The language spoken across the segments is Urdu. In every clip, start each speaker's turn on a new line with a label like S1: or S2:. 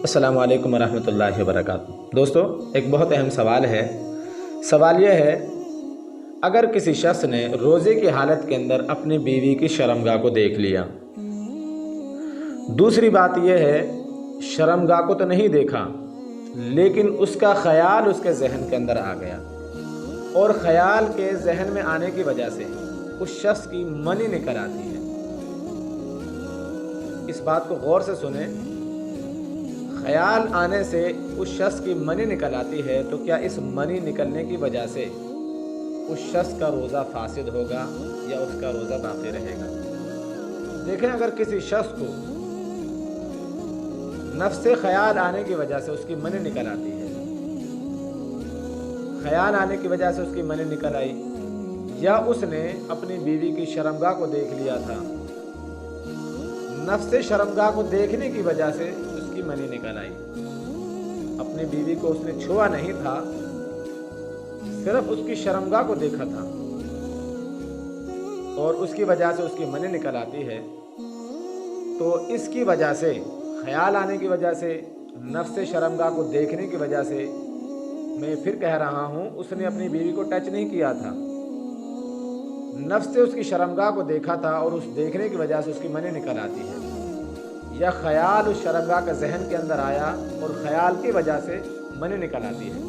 S1: السلام علیکم ورحمۃ اللہ وبرکاتہ۔ دوستو، ایک بہت اہم سوال ہے۔ سوال یہ ہے، اگر کسی شخص نے روزے کی حالت کے اندر اپنی بیوی کی شرمگاہ کو دیکھ لیا، دوسری بات یہ ہے شرمگاہ کو تو نہیں دیکھا لیکن اس کا خیال اس کے ذہن کے اندر آ گیا، اور خیال کے ذہن میں آنے کی وجہ سے اس شخص کی منی نکل آتی ہے۔ اس بات کو غور سے سنیں، خیال آنے سے اس شخص کی منی نکل آتی ہے، تو کیا اس منی نکلنے کی وجہ سے اس شخص کا روزہ فاسد ہوگا یا اس کا روزہ باقی رہے گا؟ دیکھیں، اگر کسی شخص کو نفس خیال آنے کی وجہ سے اس کی منی نکل آتی ہے، خیال آنے کی وجہ سے اس کی منی نکل آئی، یا اس نے اپنی بیوی کی شرمگاہ کو دیکھ لیا تھا، نفس شرمگاہ کو دیکھنے کی وجہ سے اس کی منی نکل آئی، اپنی بیوی کو اس نے چھوا نہیں تھا، صرف اس کی شرمگاہ کو دیکھا تھا اور اس کی وجہ سے اس کی منی نکل آتی ہے، تو اس کی وجہ سے، خیال آنے کی وجہ سے، نفس شرمگاہ کو دیکھنے کی وجہ سے، میں پھر کہہ رہا ہوں، اس نے اپنی بیوی کو ٹچ نہیں کیا تھا، نفس سے اس کی شرمگاہ کو دیکھا تھا اور اس دیکھنے کی وجہ سے اس کی منی نکل آتی ہے، یا خیال اس شرمگاہ کا ذہن کے اندر آیا اور خیال کی وجہ سے منی نکل آتی ہے،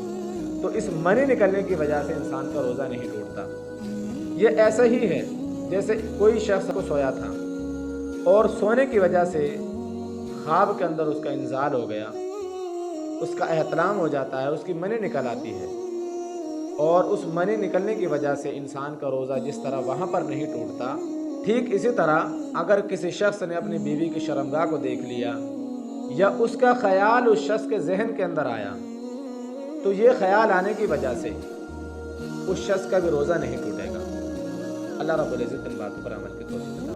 S1: تو اس منی نکلنے کی وجہ سے انسان کا روزہ نہیں ٹوٹتا۔ یہ ایسا ہی ہے جیسے کوئی شخص کو سویا تھا اور سونے کی وجہ سے خواب کے اندر اس کا انزال ہو گیا، اس کا احتلام ہو جاتا ہے، اس کی منی نکل آتی ہے، اور اس منی نکلنے کی وجہ سے انسان کا روزہ جس طرح وہاں پر نہیں ٹوٹتا، ٹھیک اسی طرح اگر کسی شخص نے اپنی بیوی کی شرمگاہ کو دیکھ لیا یا اس کا خیال اس شخص کے ذہن کے اندر آیا، تو یہ خیال آنے کی وجہ سے اس شخص کا بھی روزہ نہیں ٹوٹے گا۔ اللہ رب العزت ان باتوں پر عمل کی توفیق عطا فرمائے۔